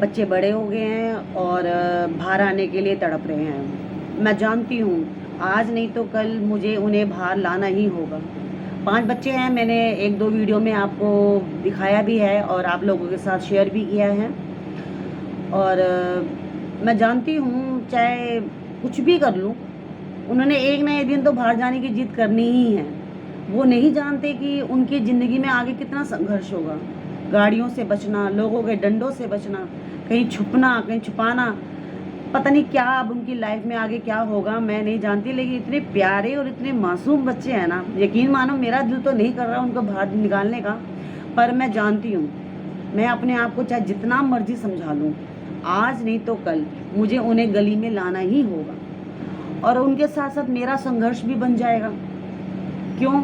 बच्चे बड़े हो गए हैं और बाहर आने के लिए तड़प रहे हैं। मैं जानती हूँ आज नहीं तो कल मुझे उन्हें बाहर लाना ही होगा। 5 बच्चे हैं, मैंने 1-2 वीडियो में आपको दिखाया भी है और आप लोगों के साथ शेयर भी किया है। और मैं जानती हूँ चाहे कुछ भी कर लूँ, उन्होंने एक ना एक दिन तो बाहर जाने की जिद करनी ही है। वो नहीं जानते कि उनकी ज़िंदगी में आगे कितना संघर्ष होगा। गाड़ियों से बचना, लोगों के डंडों से बचना, कहीं छुपना, कहीं छुपाना, पता नहीं क्या अब उनकी लाइफ में आगे क्या होगा मैं नहीं जानती। लेकिन इतने प्यारे और इतने मासूम बच्चे हैं ना, यकीन मानो मेरा दिल तो नहीं कर रहा उनको बाहर निकालने का, पर मैं जानती हूँ मैं अपने आप को चाहे जितना मर्जी समझा लूँ, आज नहीं तो कल मुझे उन्हें गली में लाना ही होगा। और उनके साथ साथ मेरा संघर्ष भी बन जाएगा। क्यों?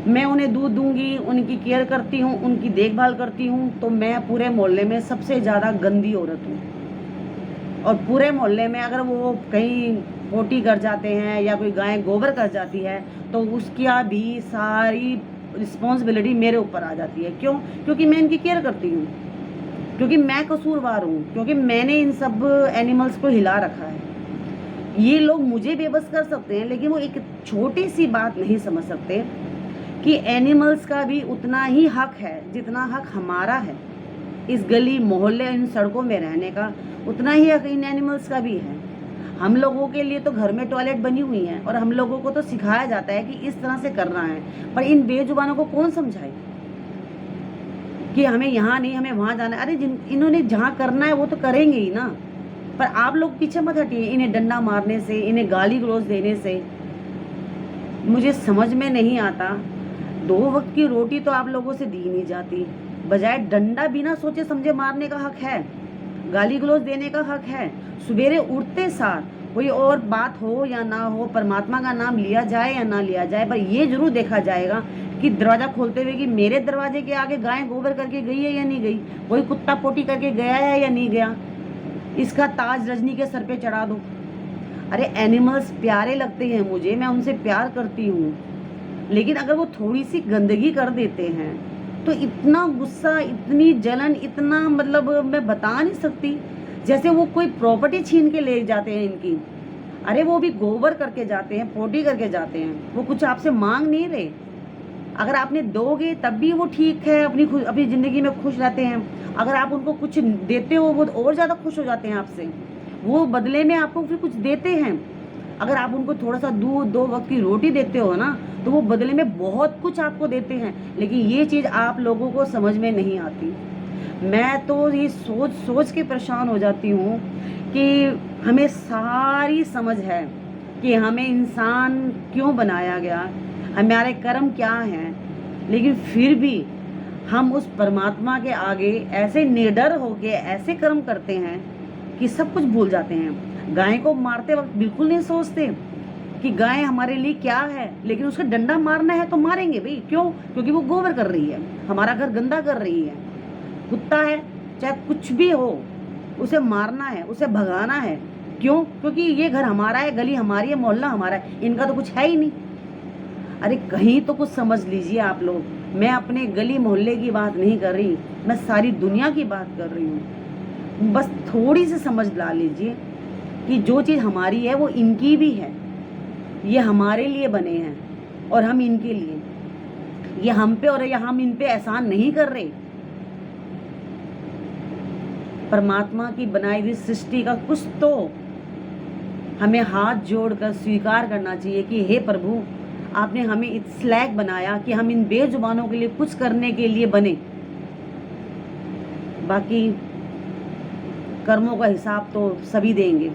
मैं उन्हें दूध दूंगी, उनकी केयर करती हूँ, उनकी देखभाल करती हूँ, तो मैं पूरे मोहल्ले में सबसे ज़्यादा गंदी औरत हूँ। और पूरे मोहल्ले में अगर वो कहीं पोटी कर जाते हैं या कोई गाय गोबर कर जाती है तो उसकी भी सारी रिस्पॉन्सिबिलिटी मेरे ऊपर आ जाती है। क्यों? क्योंकि मैं इनकी केयर करती हूँ, क्योंकि मैं कसूरवार हूँ, क्योंकि मैंने इन सब एनिमल्स को हिला रखा है। ये लोग मुझे बेबस कर सकते हैं, लेकिन वो एक छोटी सी बात नहीं समझ सकते कि एनिमल्स का भी उतना ही हक है जितना हक हमारा है। इस गली मोहल्ले इन सड़कों में रहने का उतना ही हक इन एनिमल्स का भी है। हम लोगों के लिए तो घर में टॉयलेट बनी हुई है और हम लोगों को तो सिखाया जाता है कि इस तरह से करना है, पर इन बेजुबानों को कौन समझाए कि हमें यहाँ नहीं हमें वहाँ जाना है। अरे इन्होंने जहाँ करना है वो तो करेंगे ही ना। पर आप लोग पीछे मत हटिए इन्हें डंडा मारने से, इन्हें गाली गलौज देने से। मुझे समझ में नहीं आता, 2 वक्त की रोटी तो आप लोगों से दी नहीं जाती, बजाय डंडा बिना सोचे समझे मारने का हक है, गाली गलौज देने का हक है। सवेरे उठते सार कोई और बात हो या ना हो, परमात्मा का नाम लिया जाए या ना लिया जाए, पर ये जरूर देखा जाएगा कि दरवाज़ा खोलते हुए कि मेरे दरवाजे के आगे गाय गोबर करके गई है या नहीं गई, कोई कुत्ता पोटी करके गया है या नहीं गया, इसका ताज रजनी के सर पे चढ़ा दो। अरे एनिमल्स प्यारे लगते हैं मुझे, मैं उनसे प्यार करती हूँ, लेकिन अगर वो थोड़ी सी गंदगी कर देते हैं तो इतना गुस्सा, इतनी जलन, इतना मतलब मैं बता नहीं सकती। जैसे वो कोई प्रॉपर्टी छीन के ले जाते हैं इनकी। अरे वो भी गोबर करके जाते हैं, पोटी करके जाते हैं, वो कुछ आपसे मांग नहीं रहे। अगर आपने दोगे तब भी वो ठीक है, अपनी ज़िंदगी में खुश रहते हैं। अगर आप उनको कुछ देते हो वो और ज़्यादा खुश हो जाते हैं आपसे, वो बदले में आपको फिर कुछ देते हैं। अगर आप उनको थोड़ा सा दूध, 2 वक्त की रोटी देते हो ना, तो वो बदले में बहुत कुछ आपको देते हैं। लेकिन ये चीज़ आप लोगों को समझ में नहीं आती। मैं तो ये सोच सोच के परेशान हो जाती हूँ कि हमें सारी समझ है कि हमें इंसान क्यों बनाया गया, हमारे कर्म क्या हैं, लेकिन फिर भी हम उस परमात्मा के आगे ऐसे निडर होके ऐसे कर्म करते हैं कि सब कुछ भूल जाते हैं। गाय को मारते वक्त बिल्कुल नहीं सोचते कि गाय हमारे लिए क्या है, लेकिन उसका डंडा मारना है तो मारेंगे भाई। क्यों? क्योंकि वो गोबर कर रही है, हमारा घर गंदा कर रही है। कुत्ता है, चाहे कुछ भी हो, उसे मारना है, उसे भगाना है। क्यों? क्योंकि ये घर हमारा है, गली हमारी है, मोहल्ला हमारा है, इनका तो कुछ है ही नहीं। अरे कहीं तो कुछ समझ लीजिए आप लोग। मैं अपने गली मोहल्ले की बात नहीं कर रही, मैं सारी दुनिया की बात कर रही हूँ। बस थोड़ी सी समझ ला लीजिए कि जो चीज़ हमारी है वो इनकी भी है। ये हमारे लिए बने हैं और हम इनके लिए। ये हम पे और या हम इन पे एहसान नहीं कर रहे। परमात्मा की बनाई हुई सृष्टि का कुछ तो हमें हाथ जोड़कर स्वीकार करना चाहिए कि हे प्रभु, आपने हमें इस लायक बनाया कि हम इन बेजुबानों के लिए कुछ करने के लिए बने। बाकी कर्मों का हिसाब तो सभी देंगे।